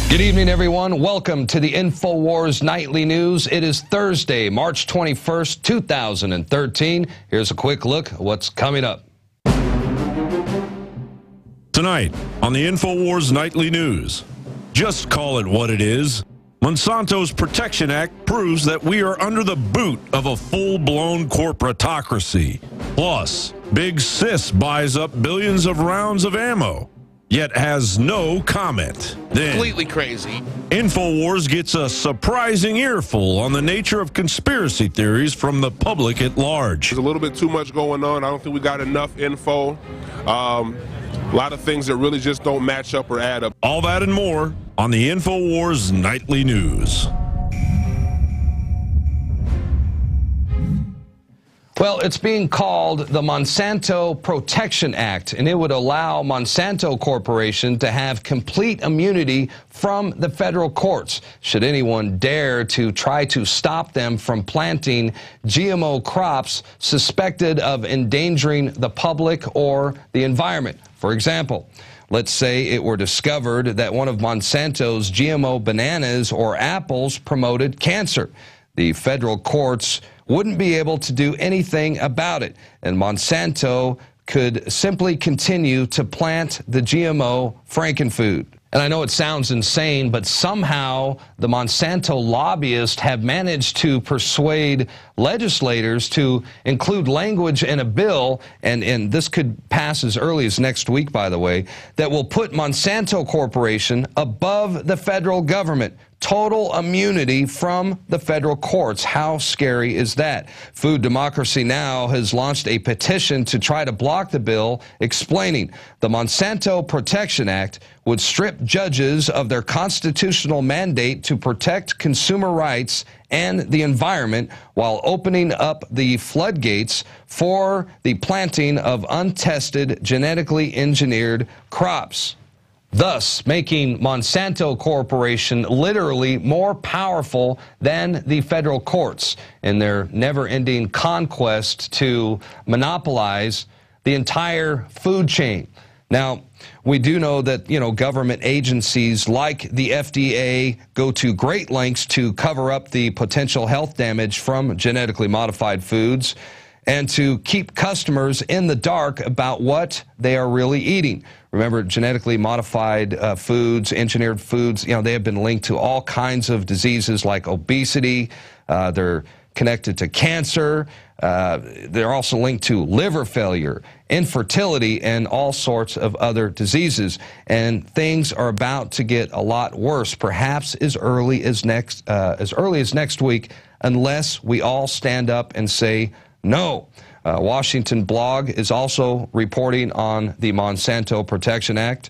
Good evening, everyone. Welcome to the InfoWars Nightly News. It is Thursday, March 21st, 2013. Here's a quick look at what's coming up. Tonight on the InfoWars Nightly News, just call it what it is. Monsanto's Protection Act proves that we are under the boot of a full-blown corporatocracy. Plus, Big Sis buys up billions of rounds of ammo, yet has no comment. Then, completely crazy. InfoWars gets a surprising earful on the nature of conspiracy theories from the public at large. There's a little bit too much going on. I don't think we got enough info. A lot of things that really just don't match up or add up. All that and more on the InfoWars Nightly News. Well, it's being called the Monsanto Protection Act, and it would allow Monsanto Corporation to have complete immunity from the federal courts should anyone dare to try to stop them from planting GMO crops suspected of endangering the public or the environment. For example, let's say it were discovered that one of Monsanto's GMO bananas or apples promoted cancer. The federal courts wouldn't be able to do anything about it, and Monsanto could simply continue to plant the GMO frankenfood. And I know it sounds insane, but somehow the Monsanto lobbyists have managed to persuade legislators to include language in a bill, and this could pass as early as next week, by the way, that will put Monsanto Corporation above the federal government. Total immunity from the federal courts. How scary is that? Food Democracy Now! Has launched a petition to try to block the bill, explaining the Monsanto Protection Act would strip judges of their constitutional mandate to protect consumer rights and the environment while opening up the floodgates for the planting of untested, genetically engineered crops, thus making Monsanto Corporation literally more powerful than the federal courts in their never-ending conquest to monopolize the entire food chain. Now, we do know that, government agencies like the FDA go to great lengths to cover up the potential health damage from genetically modified foods and to keep customers in the dark about what they are really eating. Remember, genetically modified foods, engineered foods, they have been linked to all kinds of diseases like obesity. They're connected to cancer. They're also linked to liver failure, infertility, and all sorts of other diseases. And things are about to get a lot worse, perhaps as early as next week, unless we all stand up and say no. Washington Blog is also reporting on the Monsanto Protection Act.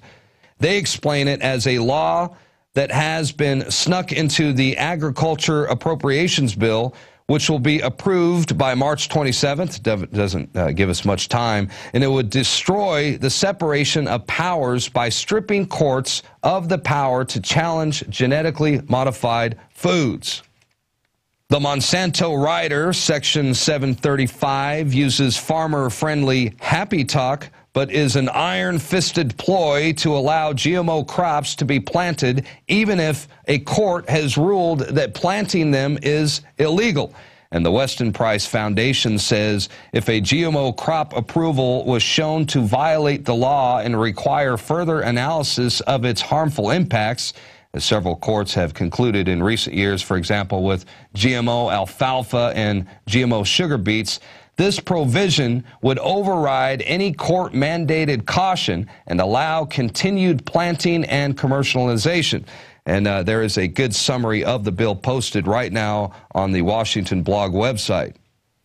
They explain it as a law that has been snuck into the Agriculture Appropriations Bill, which will be approved by March 27th. Doesn't give us much time. And it would destroy the separation of powers by stripping courts of the power to challenge genetically modified foods. The Monsanto rider, Section 735, uses farmer-friendly happy talk, but is an iron-fisted ploy to allow GMO crops to be planted even if a court has ruled that planting them is illegal. And the Weston Price Foundation says if a GMO crop approval was shown to violate the law and require further analysis of its harmful impacts, as several courts have concluded in recent years, for example, with GMO alfalfa and GMO sugar beets, this provision would override any court-mandated caution and allow continued planting and commercialization. And there is a good summary of the bill posted right now on the Washington Blog website.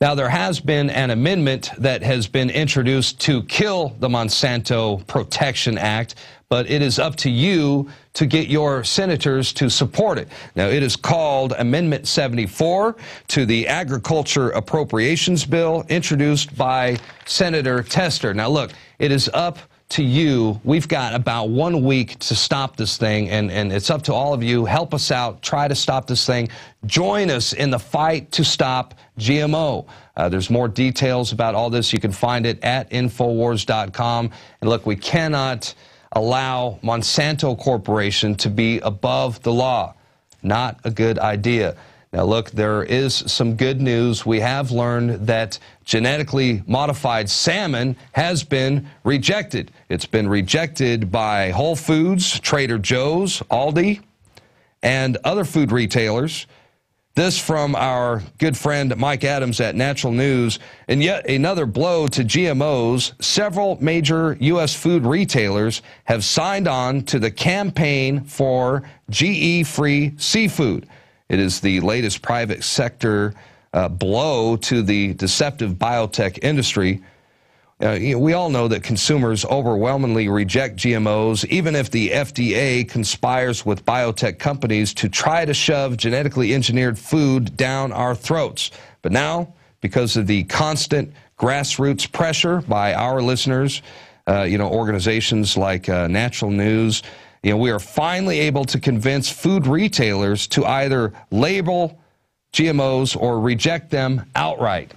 Now, there has been an amendment that has been introduced to kill the Monsanto Protection Act, but it is up to you to get your senators to support it. Now, it is called Amendment 74 to the Agriculture Appropriations Bill, introduced by Senator Tester. Now, look, it is up to you. We've got about 1 week to stop this thing, and it's up to all of you. Help us out. Try to stop this thing. Join us in the fight to stop GMO. There's more details about all this. You can find it at InfoWars.com. And look, we cannot allow Monsanto Corporation to be above the law. Not a good idea. Now, look, there is some good news. We have learned that genetically modified salmon has been rejected. It's been rejected by Whole Foods, Trader Joe's, Aldi, and other food retailers. This from our good friend Mike Adams at Natural News. And yet another blow to GMOs. Several major U.S. food retailers have signed on to the campaign for GE-free seafood. It is the latest private sector blow to the deceptive biotech industry. We all know that consumers overwhelmingly reject GMOs, even if the FDA conspires with biotech companies to try to shove genetically engineered food down our throats. But now, because of the constant grassroots pressure by our listeners, organizations like Natural News, we are finally able to convince food retailers to either label GMOs or reject them outright.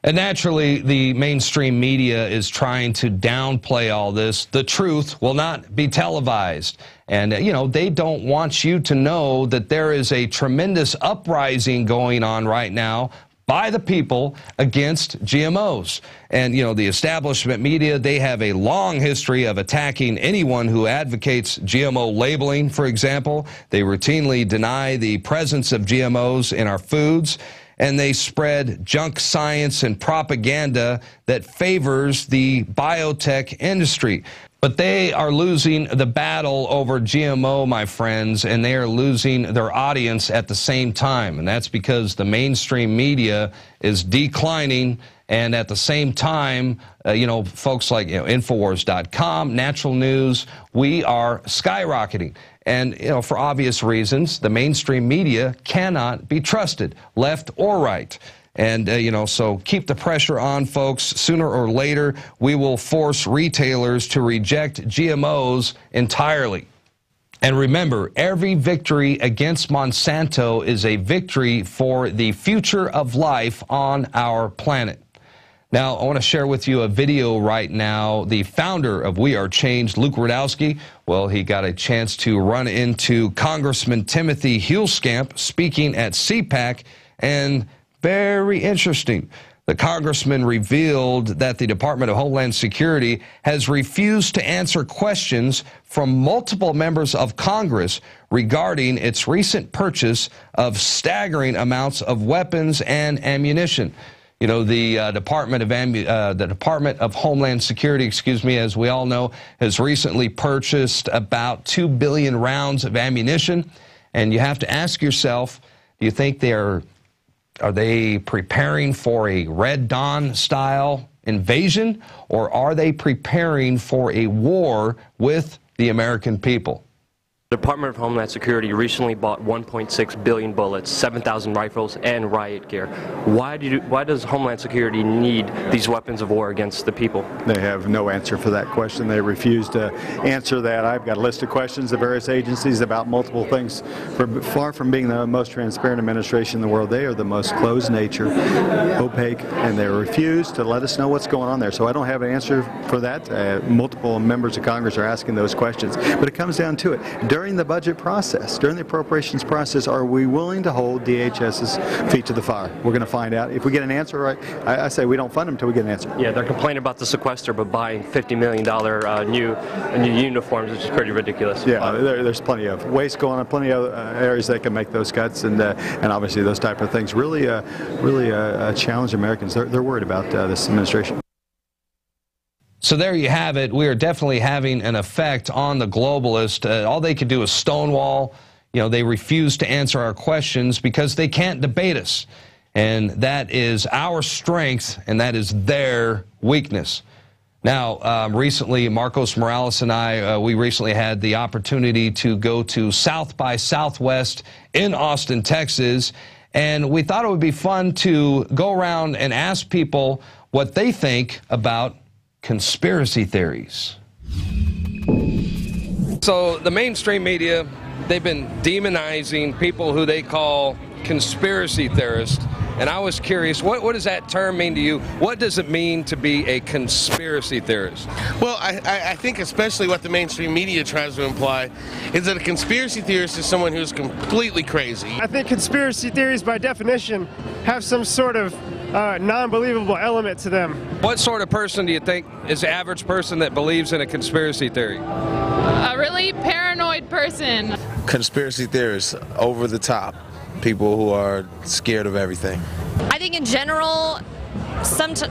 And naturally, the mainstream media is trying to downplay all this. The truth will not be televised. And, they don't want you to know that there is a tremendous uprising going on right now by the people against GMOs. And, the establishment media, they have a long history of attacking anyone who advocates GMO labeling, for example. They routinely deny the presence of GMOs in our foods, and they spread junk science and propaganda that favors the biotech industry. But they are losing the battle over GMO, my friends, and they are losing their audience at the same time. And that's because the mainstream media is declining, and at the same time, folks like InfoWars.com, Natural News, we are skyrocketing. And, for obvious reasons, the mainstream media cannot be trusted, left or right. And, so keep the pressure on, folks. Sooner or later, we will force retailers to reject GMOs entirely. And remember, every victory against Monsanto is a victory for the future of life on our planet. Now, I want to share with you a video right now. The founder of We Are Changed, Luke Rudowski, well, he got a chance to run into Congressman Timothy Huelskamp speaking at CPAC, and very interesting. The congressman revealed that the Department of Homeland Security has refused to answer questions from multiple members of Congress regarding its recent purchase of staggering amounts of weapons and ammunition. The Department of Homeland Security, as we all know, has recently purchased about 2 billion rounds of ammunition. And you have to ask yourself, do you think are they preparing for a Red Dawn style invasion, or are they preparing for a war with the American people? The Department of Homeland Security recently bought 1.6 billion bullets, 7,000 rifles, and riot gear. Why does Homeland Security need these weapons of war against the people? They have no answer for that question. They refuse to answer that. I've got a list of questions to various agencies about multiple things. Far from being the most transparent administration in the world, they are the most closed-nature, opaque, and they refuse to let us know what's going on there. So I don't have an answer for that. Multiple members of Congress are asking those questions. But it comes down to it. During the budget process, during the appropriations process, are we willing to hold DHS's feet to the fire? We're going to find out. If we get an answer, right, I say we don't fund them until we get an answer. Yeah, they're complaining about the sequester, but buying $50 million new uniforms, which is pretty ridiculous. Yeah, there's plenty of waste going on, plenty of areas that can make those cuts, and obviously those type of things really challenge Americans. They're worried about this administration. So there you have it. We are definitely having an effect on the globalists. All they could do is stonewall. They refuse to answer our questions because they can't debate us. And that is our strength, and that is their weakness. Now, recently, Marcos Morales and I, we recently had the opportunity to go to South by Southwest in Austin, Texas, and we thought it would be fun to go around and ask people what they think about conspiracy theories. So the mainstream media, they've been demonizing people who they call conspiracy theorists. And I was curious, what does that term mean to you? What does it mean to be a conspiracy theorist? Well, I think especially what the mainstream media tries to imply is that a conspiracy theorist is someone who's completely crazy. I think conspiracy theories, by definition, have some sort of non-believable element to them. What sort of person do you think is the average person that believes in a conspiracy theory? A really paranoid person. Conspiracy theorists, over the top. People who are scared of everything. I think in general,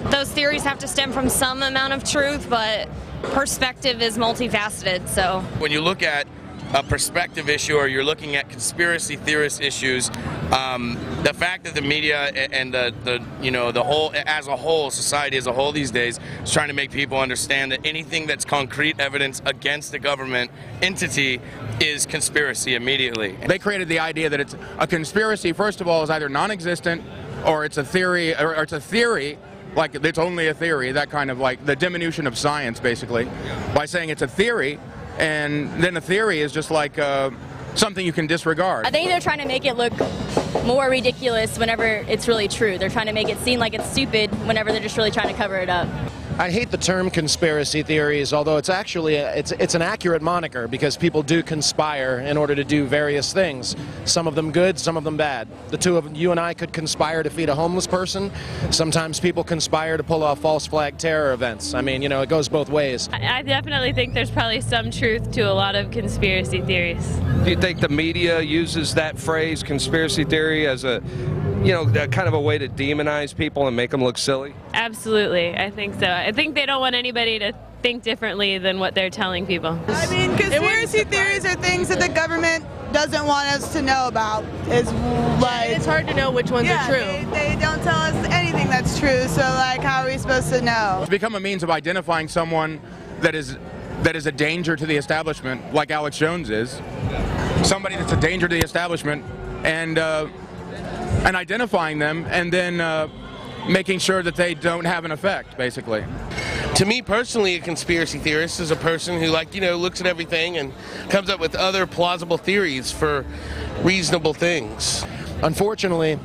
those theories have to stem from some amount of truth, but perspective is multifaceted, so. When you look at a perspective issue or you're looking at conspiracy theorist issues, the fact that the media and the whole, as a whole, society as a whole these days is trying to make people understand that anything that's concrete evidence against the government entity is conspiracy immediately. They created the idea that it's a conspiracy, first of all, is either non-existent or it's a theory, or it's a theory, like it's only a theory, that kind of like the diminution of science, basically, by saying it's a theory, and then a theory is just like something you can disregard. I think they're trying to make it look more ridiculous whenever it's really true. They're trying to make it seem like it's stupid whenever they're just really trying to cover it up. I hate the term conspiracy theories, although it's actually it's an accurate moniker because people do conspire in order to do various things. Some of them good, some of them bad. The two of you and I could conspire to feed a homeless person. Sometimes people conspire to pull off false flag terror events. I mean, you know, it goes both ways. I definitely think there's probably some truth to a lot of conspiracy theories. Do you think the media uses that phrase, conspiracy theory, as a, you know, kind of a way to demonize people and make them look silly? Absolutely, I think so. I think they don't want anybody to think differently than what they're telling people. I mean, conspiracy theories are things that the government doesn't want us to know about. It's like, it's hard to know which ones are true. They don't tell us anything that's true, so like how are we supposed to know? It's become a means of identifying someone that is a danger to the establishment, like Alex Jones is. Somebody that's a danger to the establishment, and identifying them, and then making sure that they don't have an effect, basically. To me personally, a conspiracy theorist is a person who, like, you know, looks at everything and comes up with other plausible theories for reasonable things. Unfortunately,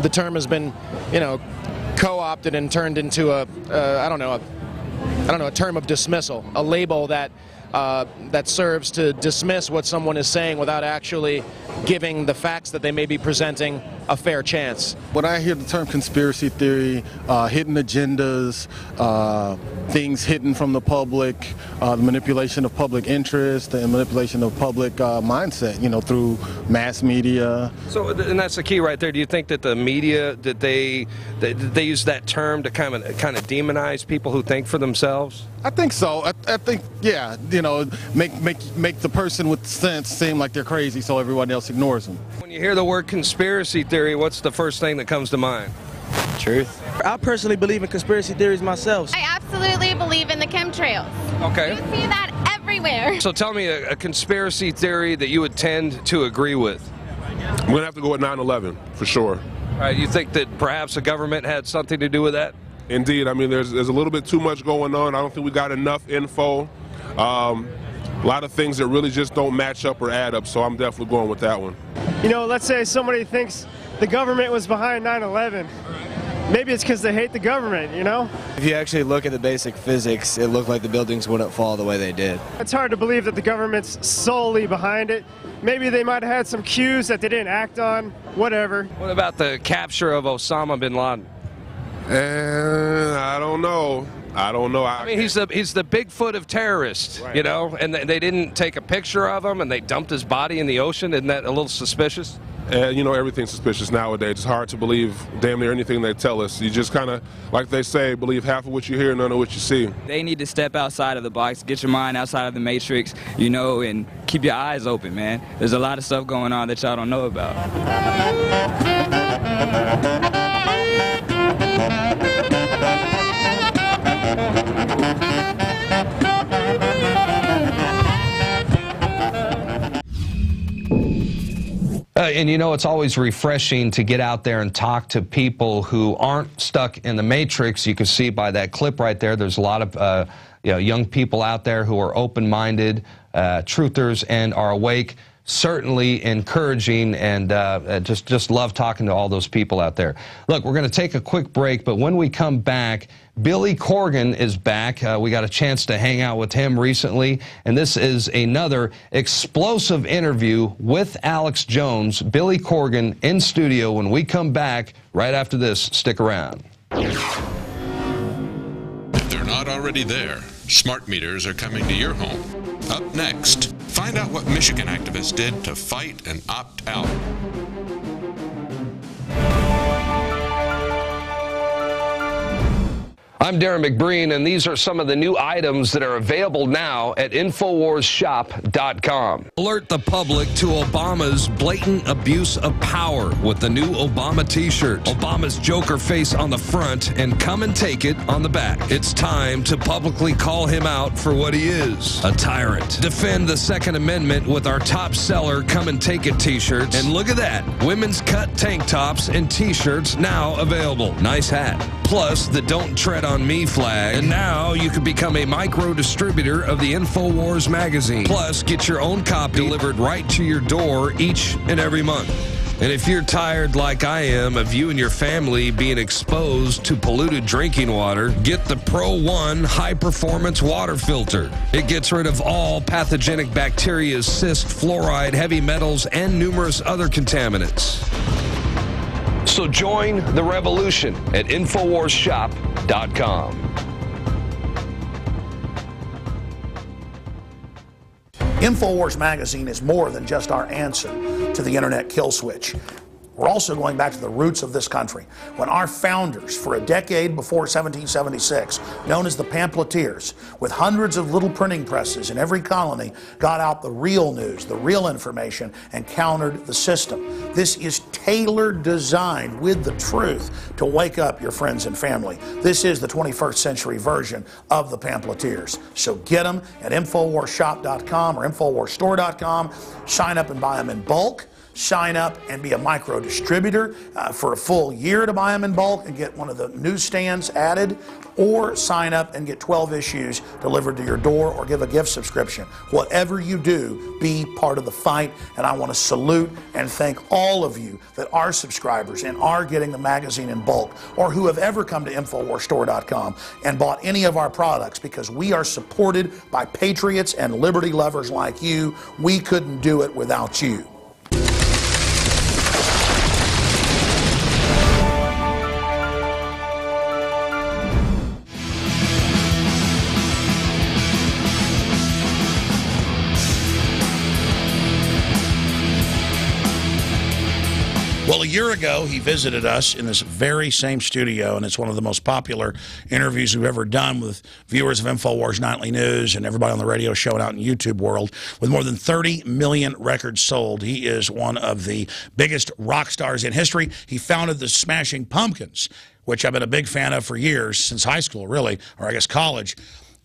the term has been, you know, co-opted and turned into a term of dismissal, a label that serves to dismiss what someone is saying without actually giving the facts that they may be presenting a fair chance. When I hear the term conspiracy theory, hidden agendas, things hidden from the public, the manipulation of public interest and manipulation of public mindset, you know, through mass media. So, and that's the key right there. Do you think that the media, that they use that term to kind of demonize people who think for themselves? I think so. I think, yeah, you know, make the person with sense seem like they're crazy so everyone else ignores them. When you hear the word conspiracy theory, what's the first thing that comes to mind? Truth. I personally believe in conspiracy theories myself. I absolutely believe in the chemtrails. Okay. You see that everywhere. So tell me a conspiracy theory that you would tend to agree with. I'm going to have to go with 9/11, for sure. All right, you think that perhaps the government had something to do with that? Indeed. I mean, there's a little bit too much going on. I don't think we got enough info. A lot of things that really just don't match up or add up, so I'm definitely going with that one. You know, let's say somebody thinks the government was behind 9/11. Maybe it's because they hate the government, you know? If you actually look at the basic physics, it looked like the buildings wouldn't fall the way they did. It's hard to believe that the government's solely behind it. Maybe they might have had some cues that they didn't act on, whatever. What about the capture of Osama bin Laden? I don't know. I mean, he's the Bigfoot of terrorists, right. You know, and they didn't take a picture of him, and they dumped his body in the ocean. Isn't that a little suspicious? You know, everything's suspicious nowadays. It's hard to believe damn near anything they tell us. You just kind of, like they say, believe half of what you hear, none of what you see. They need to step outside of the box, get your mind outside of the matrix, you know, and keep your eyes open, man. There's a lot of stuff going on that y'all don't know about. And you know, it's always refreshing to get out there and talk to people who aren't stuck in the matrix. You can see by that clip right there, there's a lot of young people out there who are open-minded, truthers, and are awake certainly encouraging, and just love talking to all those people out there. Look, we're going to take a quick break, but when we come back, Billy Corgan is back. We got a chance to hang out with him recently, and this is another explosive interview with Alex Jones. Billy Corgan in studio when we come back right after this. Stick around. If they're not already there, smart meters are coming to your home. Up next, find out what Michigan activists did to fight and opt out. I'm Darren McBreen, and these are some of the new items that are available now at InfoWarsShop.com. Alert the public to Obama's blatant abuse of power with the new Obama t-shirt. Obama's Joker face on the front and come and take it on the back. It's time to publicly call him out for what he is, a tyrant. Defend the Second Amendment with our top seller Come and Take It t-shirts. And look at that, women's cut tank tops and t-shirts now available. Nice hat. Plus the Don't Tread on Me flag. And now you can become a micro distributor of the InfoWars magazine. Plus, get your own copy delivered right to your door each and every month. And if you're tired like I am of you and your family being exposed to polluted drinking water, get the Pro One high-performance water filter. It gets rid of all pathogenic bacteria, cyst, fluoride, heavy metals, and numerous other contaminants. So join the revolution at InfoWarsShop.com. InfoWars magazine is more than just our answer to the internet kill switch. We're also going back to the roots of this country, when our founders, for a decade before 1776, known as the pamphleteers, with hundreds of little printing presses in every colony, got out the real news, the real information, and countered the system. This is tailored, designed with the truth to wake up your friends and family. This is the 21st century version of the pamphleteers. So get them at InfoWarsShop.com or InfoWarsStore.com. Sign up and buy them in bulk. Sign up and be a micro distributor for a full year to buy them in bulk and get one of the newsstands added, or sign up and get 12 issues delivered to your door, or give a gift subscription. Whatever you do, be part of the fight, and I want to salute and thank all of you that are subscribers and are getting the magazine in bulk, or who have ever come to InfoWarsStore.com and bought any of our products, because we are supported by patriots and liberty lovers like you. We couldn't do it without you. Well, a year ago, he visited us in this very same studio, and it's one of the most popular interviews we've ever done with viewers of InfoWars Nightly News and everybody on the radio show and out in the YouTube world. With more than 30 million records sold, he is one of the biggest rock stars in history. He founded the Smashing Pumpkins, which I've been a big fan of for years, since high school, really, or I guess college.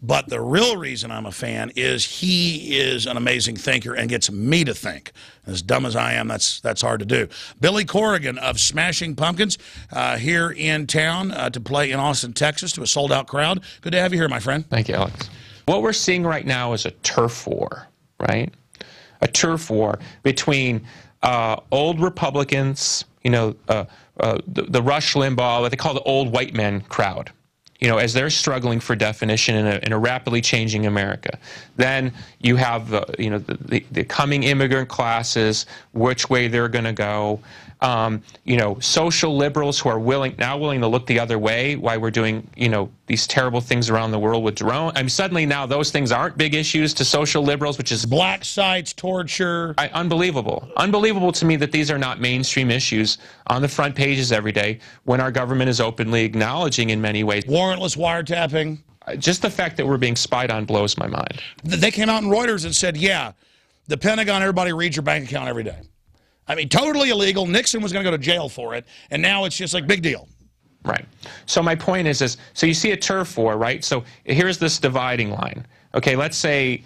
But the real reason I'm a fan is he is an amazing thinker and gets me to think. As dumb as I am, that's hard to do. Billy Corgan of Smashing Pumpkins here in town to play in Austin, Texas, to a sold-out crowd. Good to have you here, my friend. Thank you, Alex. What we're seeing right now is a turf war, right? A turf war between old Republicans, you know, the Rush Limbaugh, what they call the old white men crowd. You know, as they're struggling for definition in a rapidly changing America. Then you have the coming immigrant classes, which way they're going to go. You know, social liberals who are now willing to look the other way while we're doing, you know, these terrible things around the world with drones. I mean, suddenly now those things aren't big issues to social liberals, which is black sites, torture. Unbelievable. Unbelievable to me that these are not mainstream issues on the front pages every day when our government is openly acknowledging in many ways. Warrantless wiretapping. Just the fact that we're being spied on blows my mind. They came out in Reuters and said, yeah, the Pentagon, everybody reads your bank account every day. I mean, totally illegal. Nixon was going to go to jail for it, and now it's just like big deal. Right. So my point is so you see a turf war, right? So here's this dividing line. Okay, let's say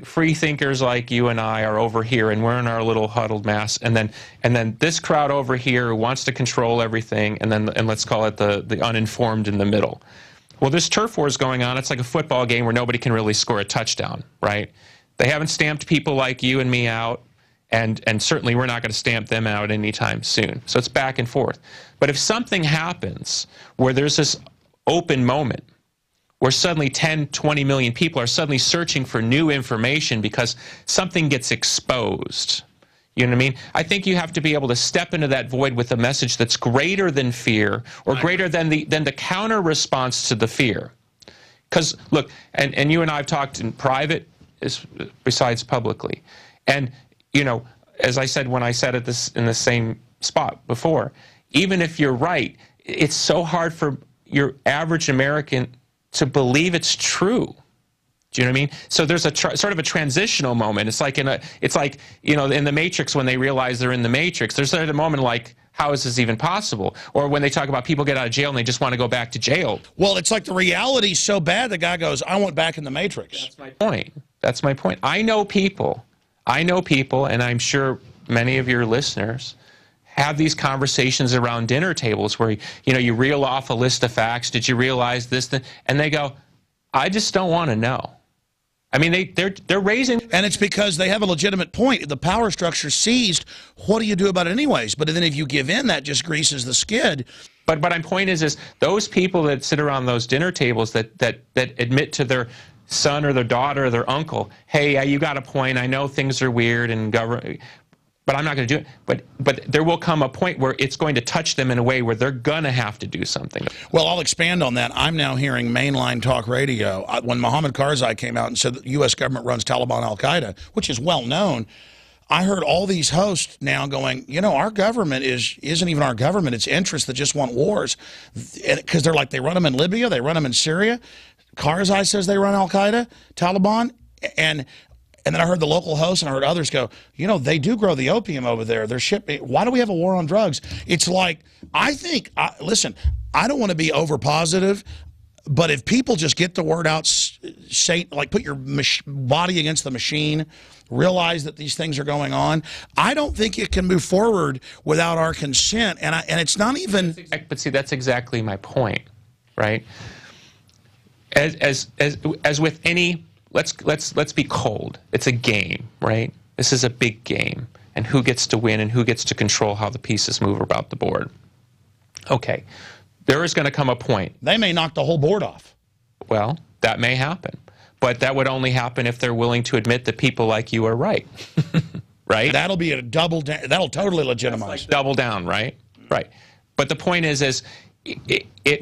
free thinkers like you and I are over here, and we're in our little huddled mass, and then this crowd over here who wants to control everything, and let's call it the uninformed in the middle. Well, this turf war is going on. It's like a football game where nobody can really score a touchdown, right? They haven't stamped people like you and me out. And certainly we're not going to stamp them out anytime soon. So it's back and forth. But if something happens where there's this open moment where suddenly 10, 20 million people are suddenly searching for new information because something gets exposed, you know what I mean? I think you have to be able to step into that void with a message that's greater than fear or greater than the counter response to the fear. Because, look, and you and I have talked in private besides publicly. And, you know, as I said when I said it in the same spot before, even if you're right, it's so hard for your average American to believe it's true. Do you know what I mean? So there's a sort of a transitional moment. It's like you know, in the Matrix when they realize they're in the Matrix. There's a moment like, how is this even possible? Or when they talk about people get out of jail and they just want to go back to jail. Well, it's like the reality's so bad the guy goes, I want back in the Matrix. That's my point. That's my point. I know people, and I'm sure many of your listeners have these conversations around dinner tables where, you know, you reel off a list of facts. Did you realize this? And they go, I just don't want to know. I mean, they're raising... And it's because they have a legitimate point. The power structure seized. What do you do about it anyways? But then if you give in, that just greases the skid. But my point is those people that sit around those dinner tables that admit to their son or their daughter or their uncle, hey, yeah, you got a point. I know things are weird and government... But I'm not going to do it. But there will come a point where it's going to touch them in a way where they're going to have to do something. Well, I'll expand on that. I'm now hearing mainline talk radio. When Mohammed Karzai came out and said that the U.S. government runs Taliban al-Qaeda, which is well known, I heard all these hosts now going, you know, our government isn't even our government. It's interests that just want wars. Because they're like, they run them in Libya, they run them in Syria. Karzai says they run al-Qaeda, Taliban, and then I heard the local host and I heard others go, you know, they do grow the opium over there. They're shipping. Why do we have a war on drugs? It's like, I think, listen, I don't want to be over positive, but if people just get the word out, say, like put your body against the machine, realize that these things are going on, I don't think it can move forward without our consent. And it's not even. But see, that's exactly my point, right? As with any. Let's be cold. It's a game, right? This is a big game. And who gets to win and who gets to control how the pieces move about the board. Okay. There is going to come a point. They may knock the whole board off. Well, that may happen. But that would only happen if they're willing to admit that people like you are right. Right? That'll be a double down. That'll totally legitimize. Like double down, right? Right. But the point is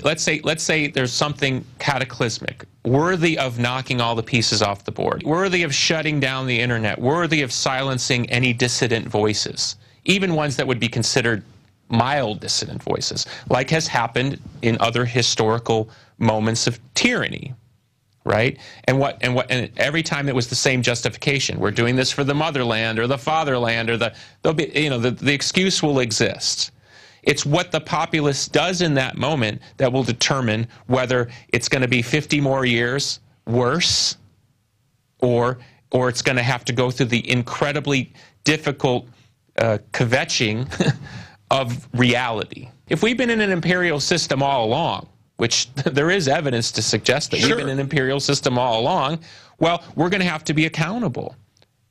let's say there's something cataclysmic, worthy of knocking all the pieces off the board, worthy of shutting down the internet, worthy of silencing any dissident voices, even ones that would be considered mild dissident voices, like has happened in other historical moments of tyranny, right? And every time it was the same justification. We're doing this for the motherland or the fatherland, or the excuse will exist. It's what the populace does in that moment that will determine whether it's going to be 50 more years worse or it's going to have to go through the incredibly difficult kvetching of reality. If we've been in an imperial system all along, which there is evidence to suggest that we've been in an imperial system all along, well, we're going to have to be accountable.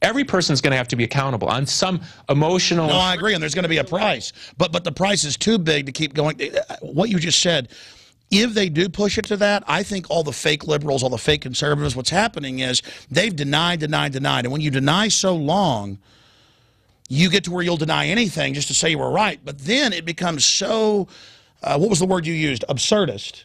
Every person's going to have to be accountable on some emotional... No, I agree, and there's going to be a price. But the price is too big to keep going. What you just said, if they do push it to that, I think all the fake liberals, all the fake conservatives, what's happening is they've denied. And when you deny so long, you get to where you'll deny anything just to say you were right. But then it becomes so... what was the word you used? Absurdist.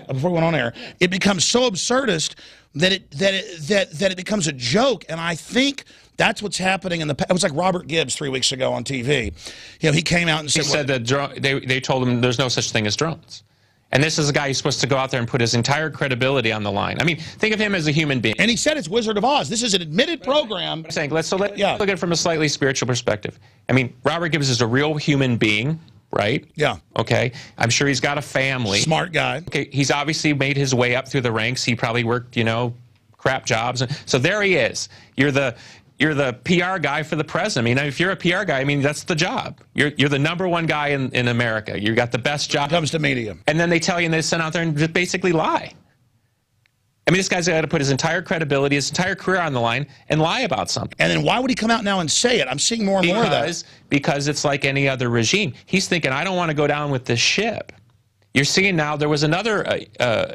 Before we went on air, it becomes so absurdist that it becomes a joke, and I think that's what's happening in the. It was like Robert Gibbs 3 weeks ago on TV. You know, he came out and said that they told him there's no such thing as drones, and this is a guy who's supposed to go out there and put his entire credibility on the line. I mean, think of him as a human being. And he said it's Wizard of Oz. This is an admitted program. I'm saying let's look at it from a slightly spiritual perspective. I mean, Robert Gibbs is a real human being. Right? Yeah. Okay. I'm sure he's got a family. Smart guy. Okay. He's obviously made his way up through the ranks. He probably worked, you know, crap jobs. So there he is. You're the PR guy for the president. I mean, if you're a PR guy, I mean, that's the job. You're the #1 guy in America. You got the best job. When it comes to media. And then they tell you and they send out there and just basically lie. I mean, this guy's got to put his entire credibility, his entire career on the line and lie about something. And then why would he come out now and say it? I'm seeing more and more of that. Because it's like any other regime. He's thinking, I don't want to go down with this ship. You're seeing now, there was another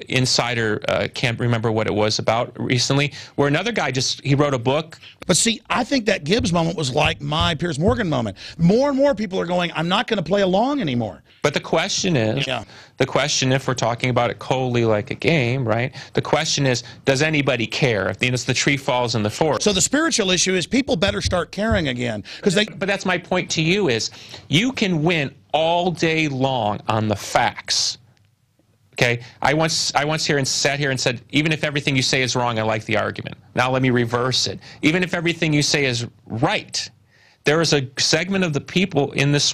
insider, can't remember what it was about recently, where another guy he wrote a book. But see, I think that Gibbs moment was like my Piers Morgan moment. More and more people are going, I'm not going to play along anymore. But the question is, if we're talking about it coldly like a game, right? The question is, does anybody care? If the tree falls in the forest. So the spiritual issue is people better start caring again. But that's my point to you is, you can win all day long on the facts. Okay, I once sat here and said, even if everything you say is wrong, I like the argument. Now let me reverse it. Even if everything you say is right, there is a segment of the people in this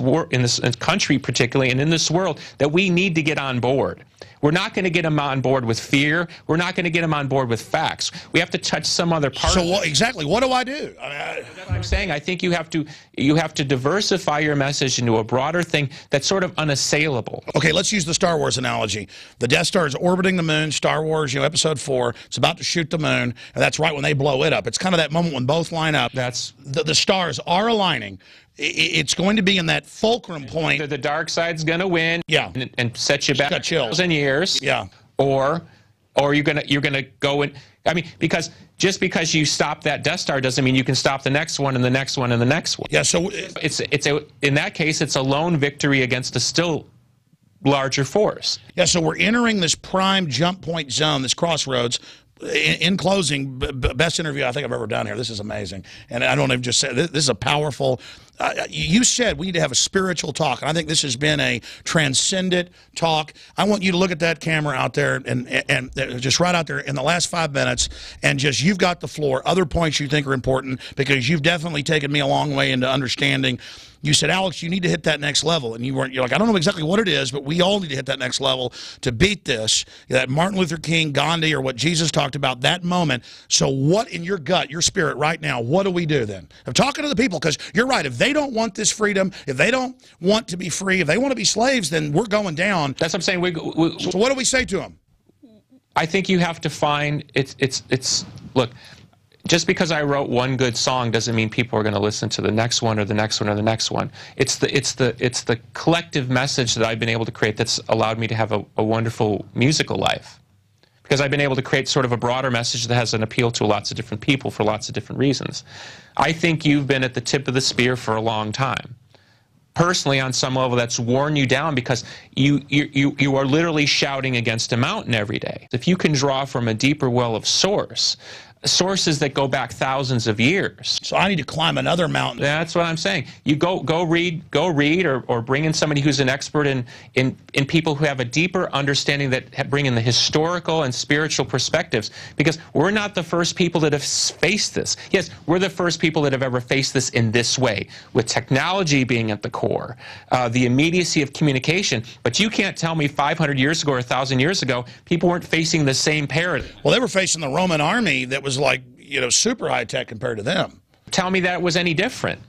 country particularly, and in this world, that we need to get on board. We're not going to get them on board with fear. We're not going to get them on board with facts. We have to touch some other part. So exactly, what do I do? That's what I'm saying. I think you have to diversify your message into a broader thing that's sort of unassailable. Okay, let's use the Star Wars analogy. The Death Star is orbiting the moon. Star Wars, Episode 4. It's about to shoot the moon, and that's right when they blow it up. It's kind of that moment when both line up. That's the stars are aligning. It's going to be in that fulcrum point. Either the dark side's going to win, and set you back 1,000 years, or you're gonna go in. I mean, because just because you stop that Death Star doesn't mean you can stop the next one and the next one and the next one. Yeah. So in that case, it's a lone victory against a still larger force. Yeah. So we're entering this prime jump point zone, this crossroads. In closing, best interview I think I've ever done here. This is amazing. And I don't even just say this is a powerful. You said we need to have a spiritual talk, and I think this has been a transcendent talk. I want you to look at that camera out there and just right out there in the last 5 minutes, and just you've got the floor. Other points you think are important, because you've definitely taken me a long way into understanding. You said, Alex, you need to hit that next level. And you're like, I don't know exactly what it is, but we all need to hit that next level to beat this. That Martin Luther King, Gandhi, or what Jesus talked about, that moment. So what in your gut, your spirit right now, what do we do then? I'm talking to the people, because you're right. If they don't want this freedom, if they don't want to be free, if they want to be slaves, then we're going down. That's what I'm saying. So what do we say to them? I think you have to find, look, just because I wrote one good song doesn't mean people are going to listen to the next one or the next one or the next one. It's the collective message that I've been able to create that's allowed me to have a wonderful musical life. Because I've been able to create sort of a broader message that has an appeal to lots of different people for lots of different reasons. I think you've been at the tip of the spear for a long time. Personally, on some level, that's worn you down, because you are literally shouting against a mountain every day. If you can draw from a deeper well of sources that go back thousands of years. So I need to climb another mountain. That's what I'm saying. You go read or bring in somebody who's an expert in people who have a deeper understanding, that bring in the historical and spiritual perspectives, because we're not the first people that have faced this. Yes, we're the first people that have ever faced this in this way, with technology being at the core, the immediacy of communication. But you can't tell me 500 years ago or 1,000 years ago people weren't facing the same paradigm. Well, they were facing the Roman army that was like, super high tech compared to them. Tell me that it was any different.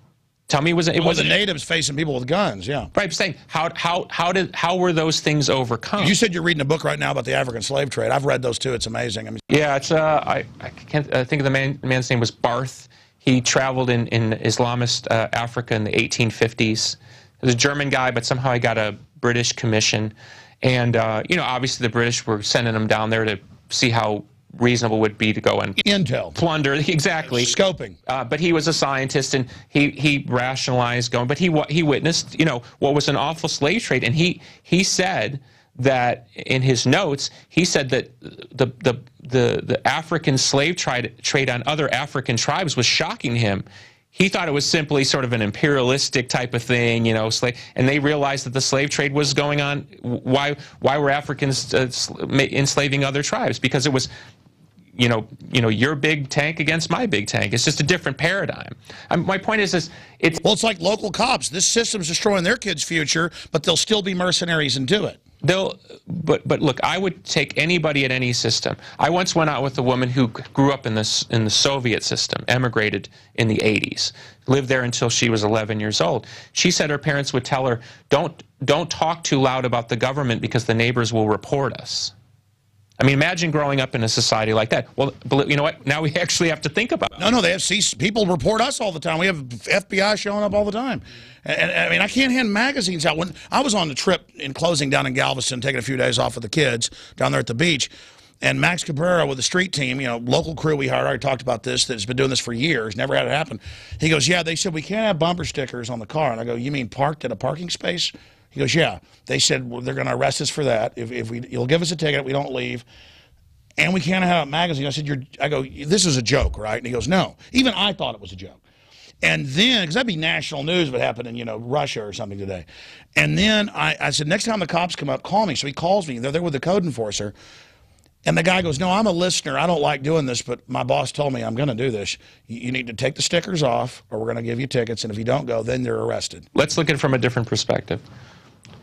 Tell me it wasn't the natives facing people with guns, yeah. Right, I'm saying, how were those things overcome? You said you're reading a book right now about the African slave trade. I've read those too. It's amazing. I mean, yeah, it's I can't think of the man's name was Barth. He traveled in Islamist Africa in the 1850s. He was a German guy, but somehow he got a British commission, and obviously the British were sending him down there to see how reasonable would be to go and intel, plunder, exactly, scoping. But he was a scientist, and he rationalized going. But he witnessed, what was an awful slave trade, and he said that in his notes, he said that the African slave trade on other African tribes was shocking him. He thought it was simply sort of an imperialistic type of thing, and they realized that the slave trade was going on. Why were Africans enslaving other tribes? Because it was, your big tank against my big tank. It's just a different paradigm. My point is it's like local cops. This system's destroying their kids' future, but they'll still be mercenaries and do it. But look, I would take anybody at any system. I once went out with a woman who grew up in the Soviet system, emigrated in the 80s, lived there until she was 11 years old. She said her parents would tell her, don't talk too loud about the government because the neighbors will report us. I mean, imagine growing up in a society like that. Well, you know what? Now we actually have to think about it. No, they have people report us all the time. We have FBI showing up all the time. And I mean, I can't hand magazines out. When I was on the trip in closing down in Galveston, taking a few days off with the kids down there at the beach, and Max Cabrera with the street team, you know, local crew we hired, I already talked about this, that's been doing this for years, never had it happen. He goes, yeah, they said we can't have bumper stickers on the car. And I go, you mean parked at a parking space? He goes, yeah. They said, well, they're going to arrest us for that. You'll give us a ticket, we don't leave. And we can't have a magazine. I said, I go, this is a joke, right? And he goes, no. Even I thought it was a joke. And then, because that'd be national news if it happened in, you know, Russia or something today. And then I said, next time the cops come up, call me. So he calls me. They're there with the code enforcer. And the guy goes, no, I'm a listener. I don't like doing this, but my boss told me I'm going to do this. You need to take the stickers off, or we're going to give you tickets. And if you don't go, then they're arrested. Let's look at it from a different perspective.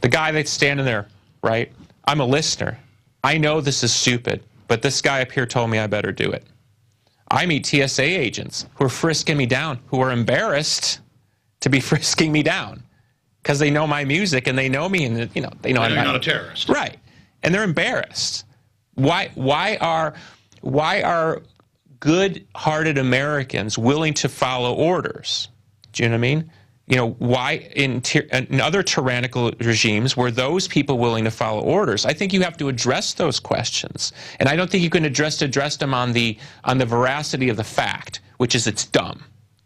The guy that's standing there, right? I'm a listener. I know this is stupid, but this guy up here told me I better do it. I meet TSA agents who are frisking me down, who are embarrassed to be frisking me down because they know my music and they know me, and you know they know I'm not a terrorist, right? And they're embarrassed. Why are good-hearted Americans willing to follow orders? Do you know what I mean? You know, why in other tyrannical regimes were those people willing to follow orders? I think you have to address those questions, and I don't think you can address them on the veracity of the fact, which is it's dumb.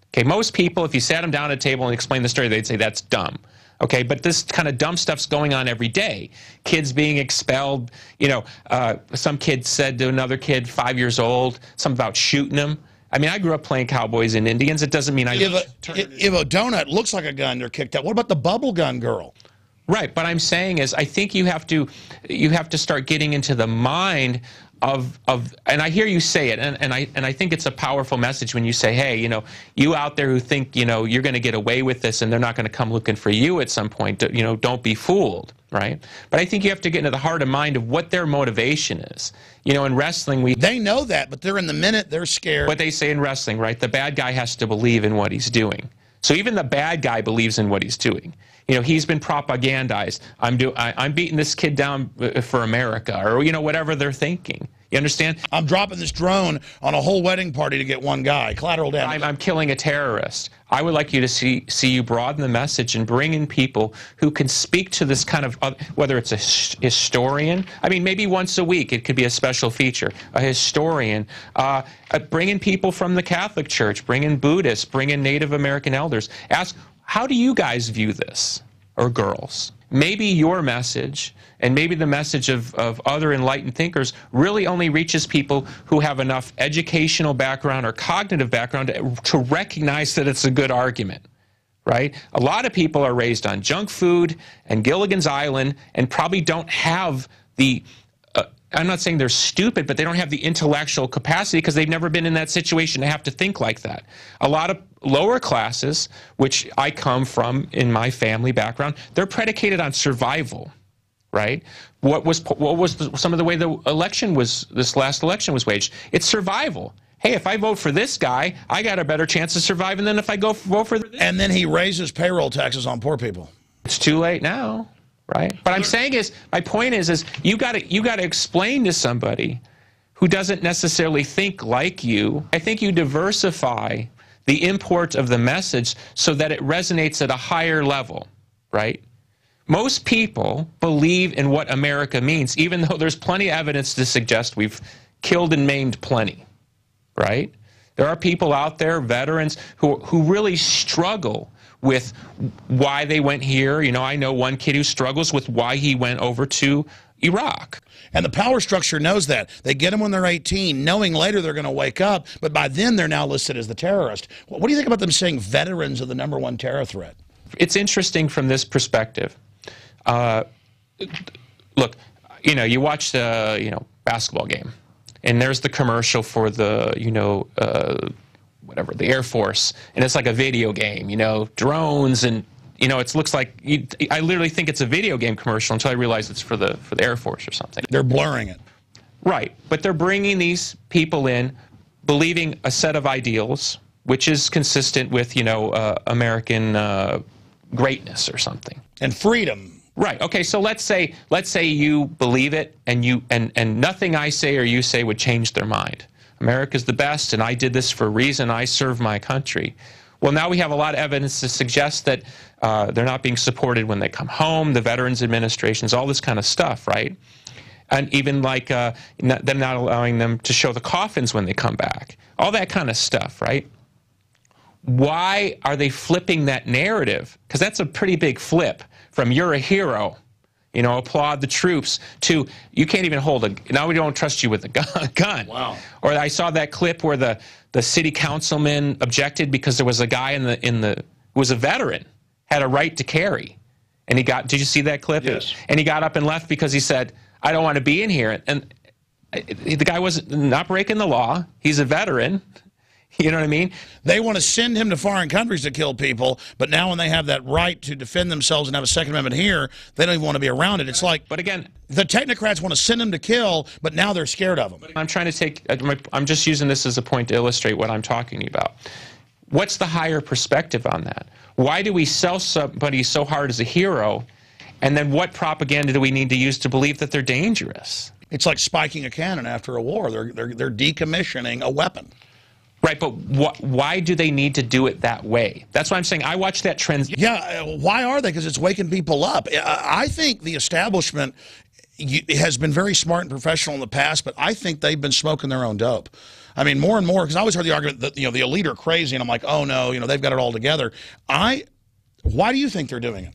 Okay, most people, if you sat them down at a table and explained the story, they'd say that's dumb. Okay, but this kind of dumb stuff's going on every day. Kids being expelled. You know, some kid said to another kid, 5 years old, something about shooting him. I mean, I grew up playing Cowboys and Indians. It doesn't mean I... If a donut looks like a gun, they're kicked out. What about the bubble gun girl? Right, but I'm saying is I think you have to start getting into the mind of and I hear you say it, and I think it's a powerful message when you say, hey, you know, you out there who think, you know, you're going to get away with this and they're not going to come looking for you at some point, you know, don't be fooled, right? But I think you have to get into the heart and mind of what their motivation is. You know, in wrestling, they know that, but they're in the minute, they're scared. What they say in wrestling, right? The bad guy has to believe in what he's doing. So even the bad guy believes in what he's doing. You know, he's been propagandized. I'm beating this kid down for America, or, you know, whatever they're thinking. You understand? I'm dropping this drone on a whole wedding party to get one guy. Collateral damage. I'm killing a terrorist. I would like you to see you broaden the message and bring in people who can speak to this kind of, whether it's a historian. I mean, maybe once a week it could be a special feature. A historian. Bring in people from the Catholic Church. Bring in Buddhists. Bring in Native American elders. Ask, how do you guys view this? Or girls? Maybe your message, and maybe the message of other enlightened thinkers, really only reaches people who have enough educational background or cognitive background to recognize that it's a good argument, right? A lot of people are raised on junk food and Gilligan's Island and probably don't have the, I'm not saying they're stupid, but they don't have the intellectual capacity because they've never been in that situation to have to think like that. A lot of lower classes, which I come from in my family background, they're predicated on survival, right? What was some of the way the election was, this last election was waged? It's survival. Hey, if I vote for this guy, I got a better chance of surviving than if I vote for this. And then he raises payroll taxes on poor people. It's too late now. Right? But I'm saying is, my point is you got to explain to somebody who doesn't necessarily think like you. I think you diversify the import of the message so that it resonates at a higher level, right? Most people believe in what America means, even though there's plenty of evidence to suggest we've killed and maimed plenty, right? There are people out there, veterans, who really struggle with why they went here. You know, I know one kid who struggles with why he went over to Iraq. And the power structure knows that. They get them when they're 18, knowing later they're going to wake up, but by then they're now listed as the terrorist. What do you think about them saying veterans are the #1 terror threat? It's interesting from this perspective. Look, you know, you watch the, you know, basketball game, and there's the commercial for the, you know, whatever, the Air Force, and it's like a video game, you know, drones, and, you know, it looks like, I literally think it's a video game commercial until I realize it's for the Air Force or something. They're blurring it. Right, but they're bringing these people in, believing a set of ideals, which is consistent with, you know, American greatness or something. And freedom. Right. Okay. So let's say you believe it, and nothing I say or you say would change their mind. America's the best, and I did this for a reason. I serve my country. Well, now we have a lot of evidence to suggest that they're not being supported when they come home, the Veterans Administrations, all this kind of stuff, right? And even like them not allowing them to show the coffins when they come back, all that kind of stuff, right? Why are they flipping that narrative? Because that's a pretty big flip from "you're a hero," you know, applaud the troops, to "you can't even hold a, now we don't trust you with a gun." Wow. Or I saw that clip where the city councilman objected because there was a guy who was a veteran, had a right to carry, and he got, did you see that clip? Yes. And he got up and left because he said, "I don't want to be in here." And the guy was not breaking the law. He's a veteran. You know what I mean? They want to send him to foreign countries to kill people, but now when they have that right to defend themselves and have a Second Amendment here, they don't even want to be around it. It's like, but again, the technocrats want to send them to kill, but now they're scared of them. I'm trying to take, I'm just using this as a point to illustrate what I'm talking about. What's the higher perspective on that? Why do we sell somebody so hard as a hero, and then what propaganda do we need to use to believe that they're dangerous? It's like spiking a cannon after a war. They're decommissioning a weapon. Right, but why do they need to do it that way? That's why I'm saying I watched that trend. Yeah, why are they? Because it's waking people up. I think the establishment has been very smart and professional in the past, but I think they've been smoking their own dope. I mean, more and more, because I always heard the argument that, you know, the elite are crazy, and I'm like, oh no, you know, they've got it all together. Why do you think they're doing it?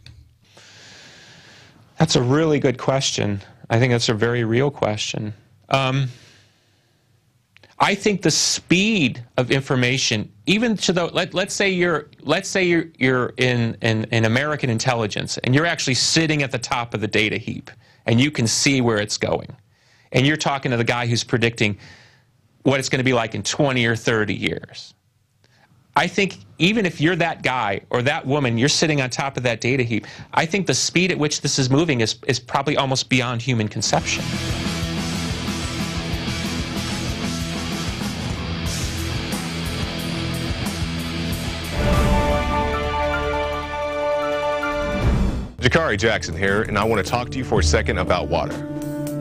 That's a really good question. I think that's a very real question. I think the speed of information, even to the let's say you're in American intelligence, and you're actually sitting at the top of the data heap, and you can see where it's going, and you're talking to the guy who's predicting what it's going to be like in 20 or 30 years. I think even if you're that guy or that woman, you're sitting on top of that data heap, I think the speed at which this is moving is probably almost beyond human conception. Jakari Jackson here, and I want to talk to you for a second about water.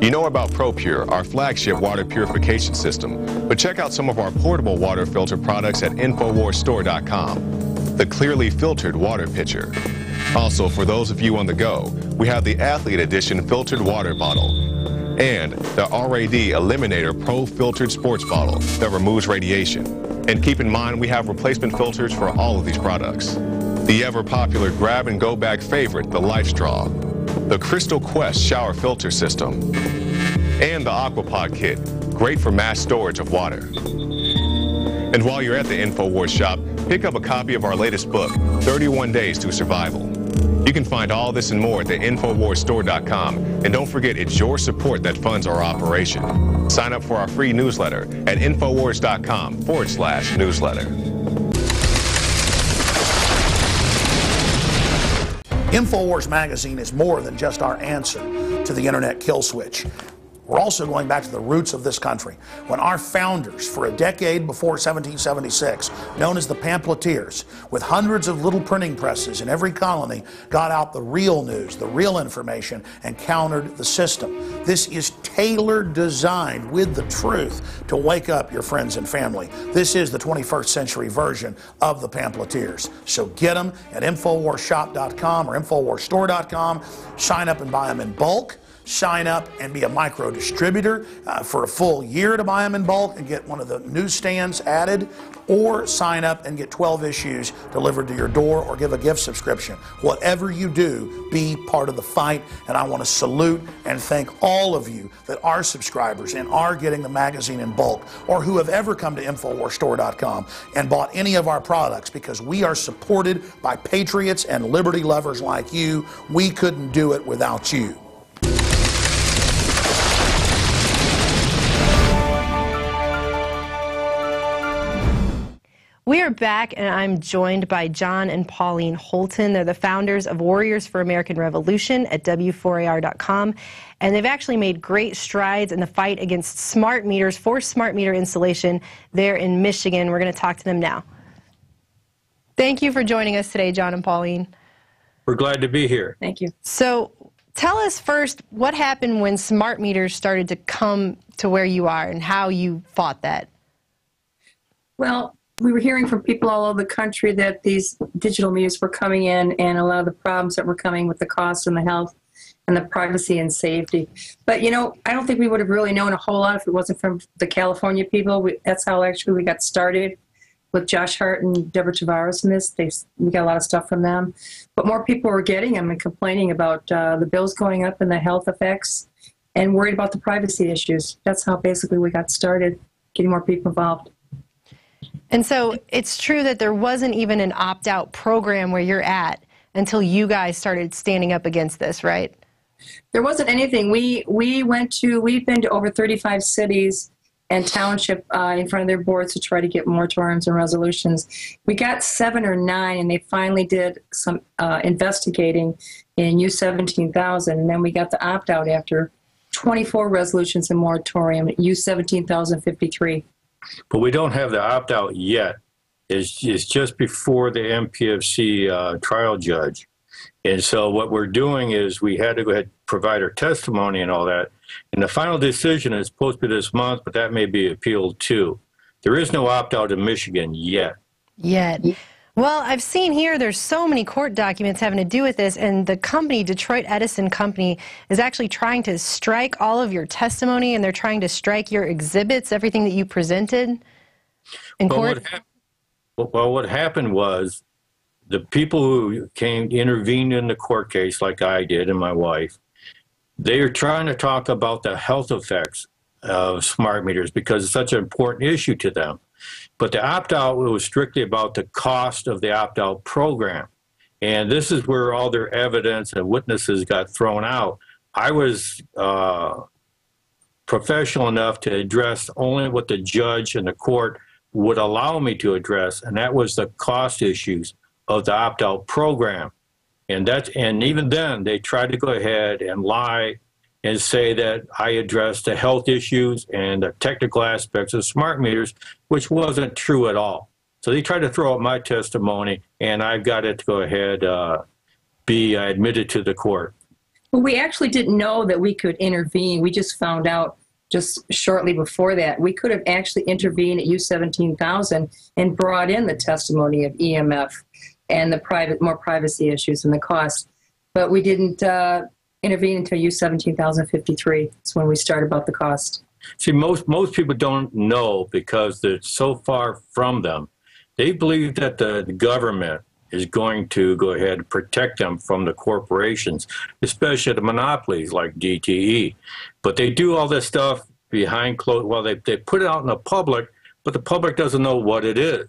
You know about ProPure, our flagship water purification system, but check out some of our portable water filter products at InfoWarsStore.com. The clearly filtered water pitcher. Also, for those of you on the go, we have the Athlete Edition filtered water bottle and the RAD Eliminator Pro filtered sports bottle that removes radiation. And keep in mind, we have replacement filters for all of these products. The ever-popular grab-and-go bag favorite, the Life Straw, the Crystal Quest shower filter system, and the Aquapod kit, great for mass storage of water. And while you're at the InfoWars shop, pick up a copy of our latest book, 31 Days to Survival. You can find all this and more at the InfoWarsStore.com, and don't forget it's your support that funds our operation. Sign up for our free newsletter at InfoWars.com/newsletter. InfoWars magazine is more than just our answer to the internet kill switch. We're also going back to the roots of this country, when our founders, for a decade before 1776, known as the pamphleteers, with hundreds of little printing presses in every colony, got out the real news, the real information, and countered the system. This is tailored, designed with the truth to wake up your friends and family. This is the 21st century version of the pamphleteers. So get them at InfoWarsShop.com or InfoWarsStore.com. Sign up and buy them in bulk. Sign up and be a micro distributor for a full year to buy them in bulk and get one of the newsstands added, or sign up and get 12 issues delivered to your door, or give a gift subscription. Whatever you do, be part of the fight, and I want to salute and thank all of you that are subscribers and are getting the magazine in bulk, or who have ever come to InfoWarsStore.com and bought any of our products, because we are supported by patriots and liberty lovers like you. We couldn't do it without you. We are back, and I'm joined by John and Pauline Holton. They're the founders of Warriors for American Revolution at W4AR.com, and they've actually made great strides in the fight against smart meters, forced smart meter installation there in Michigan. We're going to talk to them now. Thank you for joining us today, John and Pauline. We're glad to be here. Thank you. So tell us first what happened when smart meters started to come to where you are and how you fought that. Well, we were hearing from people all over the country that these digital meters were coming in, and a lot of the problems that were coming with the cost and the health and the privacy and safety. But, you know, I don't think we would have really known a whole lot if it wasn't from the California people. That's how actually we got started with Josh Hart and Deborah Tavares in this. We got a lot of stuff from them. But more people were getting them and complaining about the bills going up and the health effects and worried about the privacy issues. That's how basically we got started, getting more people involved. And so it's true that there wasn't even an opt-out program where you're at until you guys started standing up against this, right? There wasn't anything. We've been to over 35 cities and township in front of their boards to try to get moratoriums and resolutions. We got 7 or 9, and they finally did some investigating in U-17,000, and then we got the opt-out after 24 resolutions and moratorium at U-17,053. But we don't have the opt-out yet. It's just before the MPFC trial judge. And so what we're doing is we had to go ahead and provide our testimony and all that. And the final decision is supposed to be this month, but that may be appealed too. There is no opt-out in Michigan yet. Well, I've seen here there's so many court documents having to do with this, and the company, Detroit Edison Company, is actually trying to strike all of your testimony, and they're trying to strike your exhibits, everything that you presented in court. What happened was the people who intervened in the court case, like I did and my wife, they are trying to talk about the health effects of smart meters because it's such an important issue to them. But the opt-out was strictly about the cost of the opt-out program. And this is where all their evidence and witnesses got thrown out. I was professional enough to address only what the judge and the court would allow me to address, and that was the cost issues of the opt-out program. And even then, they tried to go ahead and lie and say that I addressed the health issues and the technical aspects of smart meters, which wasn't true at all. So they tried to throw out my testimony, and I've got it to go ahead be admitted to the court. Well, we actually didn't know that we could intervene. We just found out just shortly before that. We could have actually intervened at U-17,000 and brought in the testimony of EMF and the more privacy issues and the costs. But we didn't intervene until U-17,053. That's when we started about the cost. See, most people don't know because they're so far from them. They believe that the government is going to go ahead and protect them from the corporations, especially the monopolies like DTE. But they do all this stuff behind closed. Well, they put it out in the public, but the public doesn't know what it is.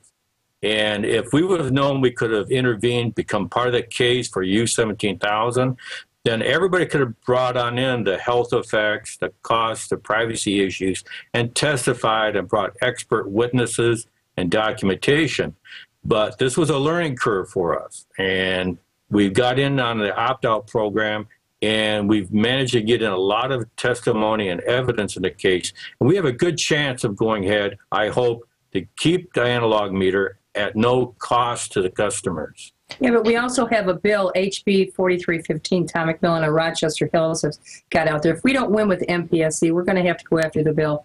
And if we would have known we could have intervened, become part of the case for U-17,000, then everybody could have brought on in the health effects, the costs, the privacy issues, and testified and brought expert witnesses and documentation. But this was a learning curve for us. And we got in on the opt-out program, and we've managed to get in a lot of testimony and evidence in the case. And we have a good chance of going ahead, I hope, to keep the analog meter at no cost to the customers. Yeah, but we also have a bill, HB 4315, Tom McMillan of Rochester Hills has got out there. If we don't win with MPSC, we're going to have to go after the bill.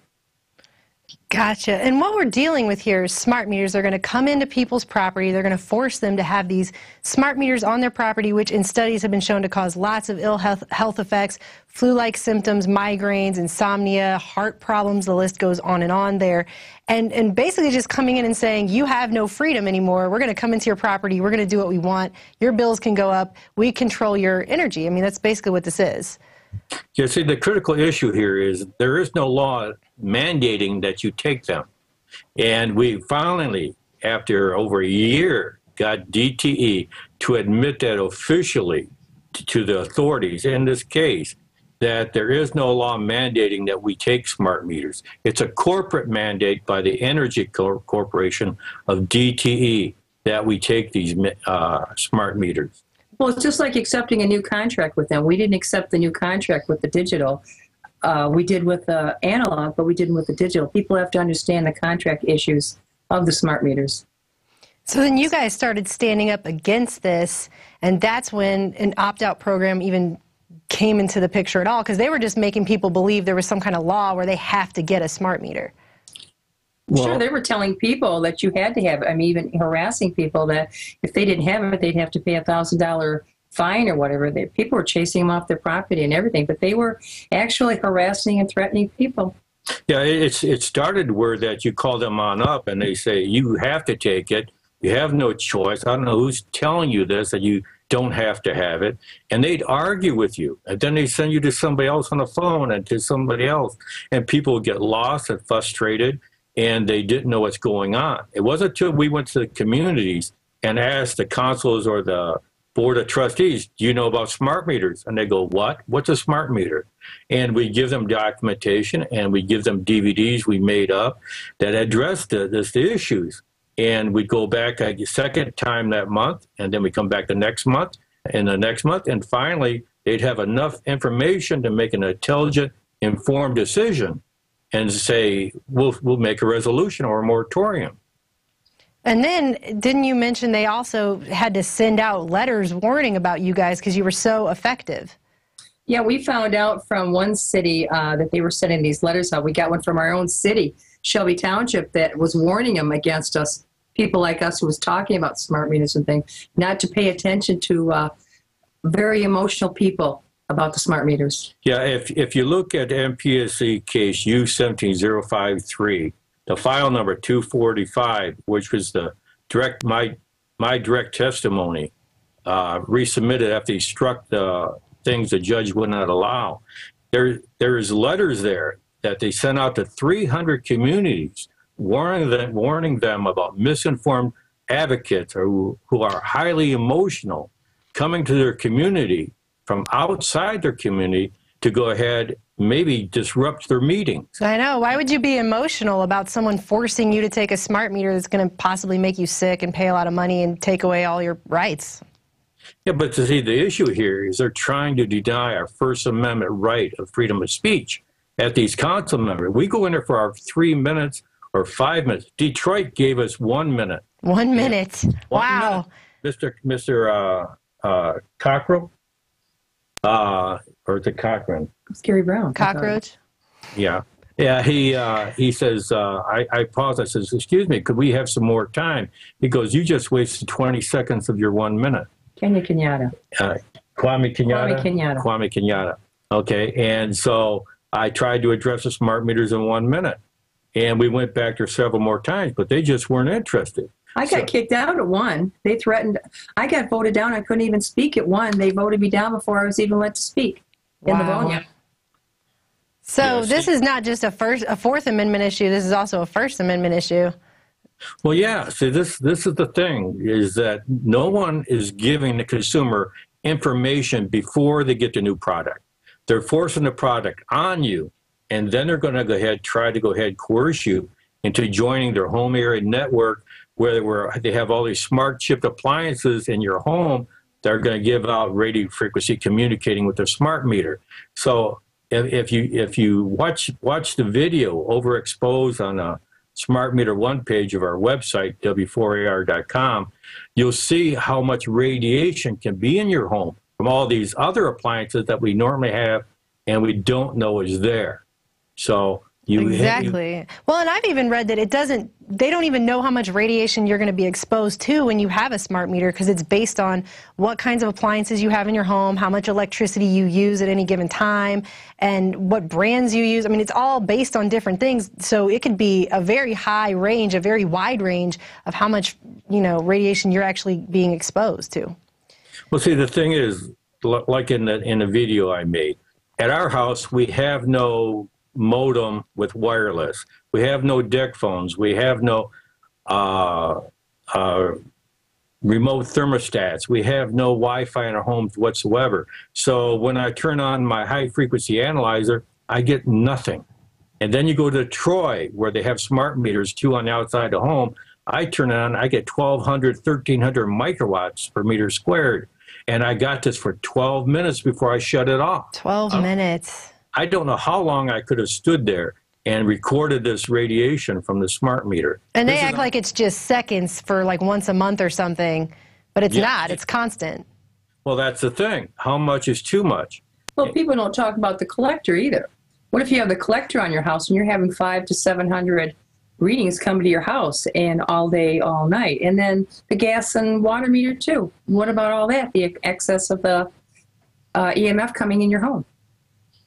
Gotcha. And what we're dealing with here is smart meters. They're going to come into people's property. They're going to force them to have these smart meters on their property, which in studies have been shown to cause lots of ill health effects, flu-like symptoms, migraines, insomnia, heart problems. The list goes on and on there. And basically just coming in and saying, you have no freedom anymore. We're going to come into your property. We're going to do what we want. Your bills can go up. We control your energy. I mean, that's basically what this is. Yeah, see, the critical issue here is there is no law mandating that you take them. And we finally, after over a year, got DTE to admit that officially to the authorities in this case, that there is no law mandating that we take smart meters. It's a corporate mandate by the Energy Corporation of DTE that we take these smart meters. Well, it's just like accepting a new contract with them. We didn't accept the new contract with the digital. We did with the analog, but we didn't with the digital. People have to understand the contract issues of the smart meters. So then you guys started standing up against this, and that's when an opt-out program even came into the picture at all, because they were just making people believe there was some kind of law where they have to get a smart meter. Sure, they were telling people that you had to have it. I mean, even harassing people that if they didn't have it, they'd have to pay a $1,000 fine or whatever. People were chasing them off their property and everything, but they were actually harassing and threatening people. Yeah, it started where that you call them on up and they say, you have to take it. You have no choice. I don't know who's telling you this, that you don't have to have it. And they'd argue with you. And then they send you to somebody else on the phone and to somebody else. And people would get lost and frustrated, and they didn't know what's going on. It wasn't until we went to the communities and asked the councils or the board of trustees, do you know about smart meters? And they go, what? What's a smart meter? And we give them documentation, and we give them DVDs we made up that address the issues. And we go back a second time that month, and then we come back the next month and the next month, and finally they'd have enough information to make an intelligent, informed decision and say, we'll make a resolution or a moratorium. And then, didn't you mention they also had to send out letters warning about you guys because you were so effective? Yeah, we found out from one city that they were sending these letters out. We got one from our own city, Shelby Township, that was warning them against us, people like us who was talking about smart meters and things, not to pay attention to very emotional people about the smart meters. Yeah, if you look at MPSC case U17053, the file number 245, which was the my direct testimony, resubmitted after he struck the things the judge would not allow. There is letters there that they sent out to 300 communities, warning them about misinformed advocates who are highly emotional coming to their community from outside their community to go ahead, maybe disrupt their meetings. I know. Why would you be emotional about someone forcing you to take a smart meter that's going to possibly make you sick and pay a lot of money and take away all your rights? Yeah, but to see, the issue here is they're trying to deny our First Amendment right of freedom of speech at these council members. We go in there for our 3 minutes or 5 minutes. Detroit gave us 1 minute. 1 minute. Wow. Mr. Cockrell? Or is it Cochran? Gary Brown. Cockroach? Yeah. Yeah, he says, I pause. I says, excuse me, could we have some more time? He goes, you just wasted 20 seconds of your 1 minute. Kwame Kenyatta. Kwame Kenyatta? Kwame Kenyatta. Kwame Kenyatta. Okay, and so I tried to address the smart meters in 1 minute. And we went back there several more times, but they just weren't interested. I got kicked out at one. They threatened. I got voted down. I couldn't even speak at one. They voted me down before I was even let to speak in the vote. So this is not just a Fourth Amendment issue. This is also a First Amendment issue. Well, yeah. See, this is the thing, is that no one is giving the consumer information before they get the new product. They're forcing the product on you, and then they're going to try to coerce you into joining their home area network, where they have all these smart chipped appliances in your home that are going to give out radio frequency communicating with their smart meter. So if you watch the video overexposed on a Smart Meter One page of our website, w4ar.com, you'll see how much radiation can be in your home from all these other appliances that we normally have and we don't know is there. So Exactly. Well, and I've even read that they don't even know how much radiation you're going to be exposed to when you have a smart meter, because it's based on what kinds of appliances you have in your home, how much electricity you use at any given time, and what brands you use. I mean, it's all based on different things. So it could be a very high range, a very wide range of how much, radiation you're actually being exposed to. Well, see, the thing is, like in the video I made, at our house, we have no modem with wireless. We have no deck phones. We have no remote thermostats. We have no Wi-Fi in our homes whatsoever. So when I turn on my high-frequency analyzer, I get nothing. And then you go to Troy, where they have smart meters, too, on the outside the home. I turn it on, I get 1,200, 1,300 microwatts per meter squared. And I got this for 12 minutes before I shut it off. 12 minutes. I don't know how long I could have stood there and recorded this radiation from the smart meter. And they act like it's just seconds for like once a month or something, but it's not. It's constant. Well, that's the thing. How much is too much? Well, people don't talk about the collector either. What if you have the collector on your house and you're having 500 to 700 readings come to your house and all day, all night? And then the gas and water meter too. What about all that? The excess of the EMF coming in your home,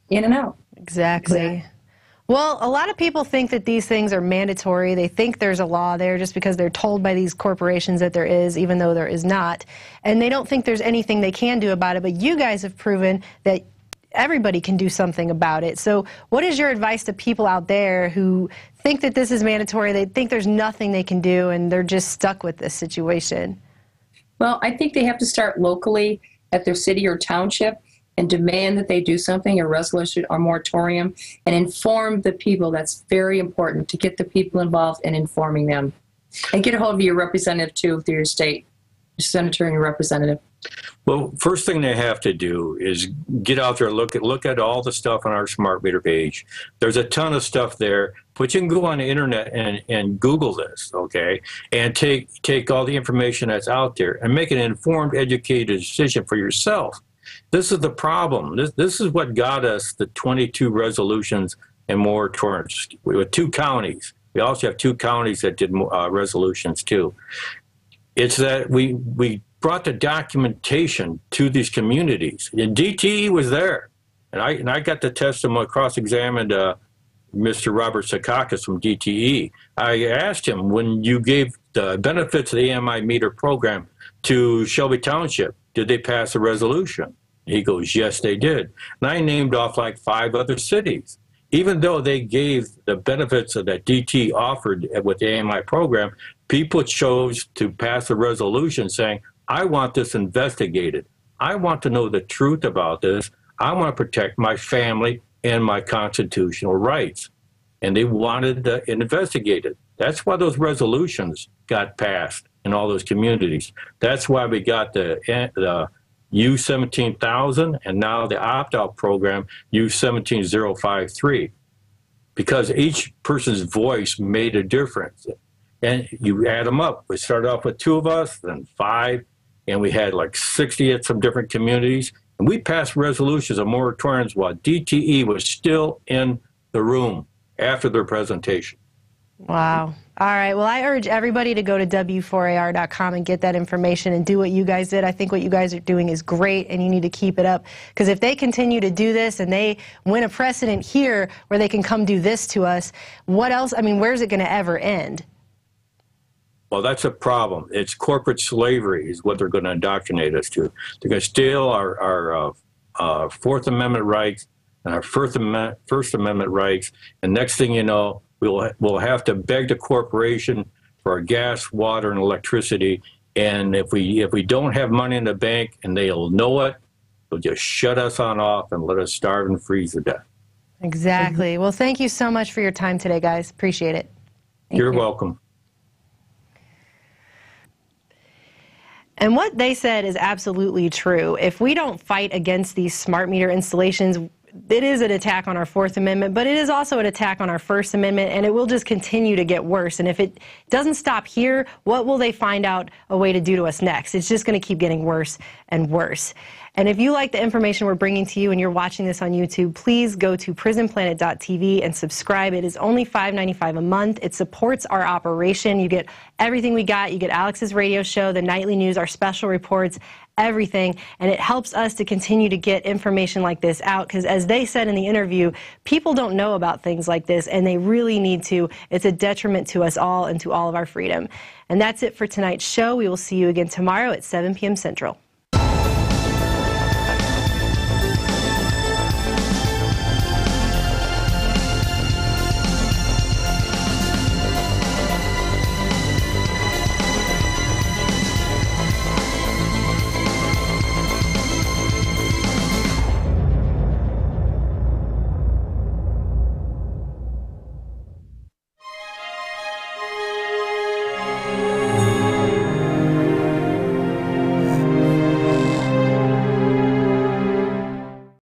in and out. Exactly. Well, a lot of people think that these things are mandatory. They think there's a law there just because they're told by these corporations that there is, even though there is not. And they don't think there's anything they can do about it. But you guys have proven that everybody can do something about it. So what is your advice to people out there who think that this is mandatory, they think there's nothing they can do, and they're just stuck with this situation? Well, I think they have to start locally at their city or township and demand that they do something, a resolution or moratorium, and inform the people. That's very important, to get the people involved and informing them. And get a hold of your representative, too, through your state, your senator and your representative. Well, first thing they have to do is get out there, look at all the stuff on our smart meter page. There's a ton of stuff there, but you can go on the internet and Google this, okay, and take all the information that's out there and make an informed, educated decision for yourself. This is the problem. This is what got us the 22 resolutions and moratoriums with 2 counties. We also have 2 counties that did resolutions too. It's that we brought the documentation to these communities. And DTE was there, and I got to testimony, cross-examined Mr. Robert Sakakis from DTE. I asked him, when you gave the benefits of the AMI meter program to Shelby Township, did they pass a resolution? He goes, yes, they did. And I named off like 5 other cities. Even though they gave the benefits that DT offered with the AMI program, people chose to pass a resolution saying, I want this investigated. I want to know the truth about this. I want to protect my family and my constitutional rights. And they wanted it investigated. That's why those resolutions got passed in all those communities. That's why we got the U-17,000 and now the opt-out program, U-17053, because each person's voice made a difference. And you add them up. We started off with 2 of us, then 5, and we had like 60 at some different communities. And we passed resolutions of moratoriums while DTE was still in the room after their presentation. Wow. All right. Well, I urge everybody to go to W4AR.com and get that information and do what you guys did. I think what you guys are doing is great, and you need to keep it up. Because if they continue to do this and they win a precedent here where they can come do this to us, what else? I mean, where's it going to ever end? Well, that's a problem. It's corporate slavery is what they're going to indoctrinate us to. They're going to steal our Fourth Amendment rights and our First Amendment rights. And next thing you know, we'll have to beg the corporation for our gas, water, and electricity. And if we don't have money in the bank, and they'll know it, they'll just shut us on off and let us starve and freeze to death. Exactly. Well, thank you so much for your time today, guys. Appreciate it. You're welcome. And what they said is absolutely true. If we don't fight against these smart meter installations, it is an attack on our Fourth Amendment, but it is also an attack on our First Amendment, and it will just continue to get worse. And if it doesn't stop here, what will they find out a way to do to us next? It's just going to keep getting worse and worse. And if you like the information we're bringing to you and you're watching this on YouTube, please go to prisonplanet.tv and subscribe. It is only $5.95 a month. It supports our operation. You get everything we got. You get Alex's radio show, the nightly news, our special reports, everything. And it helps us to continue to get information like this out, because as they said in the interview, people don't know about things like this, and they really need to. It's a detriment to us all and to all of our freedom. And that's it for tonight's show. We will see you again tomorrow at 7 p.m. Central.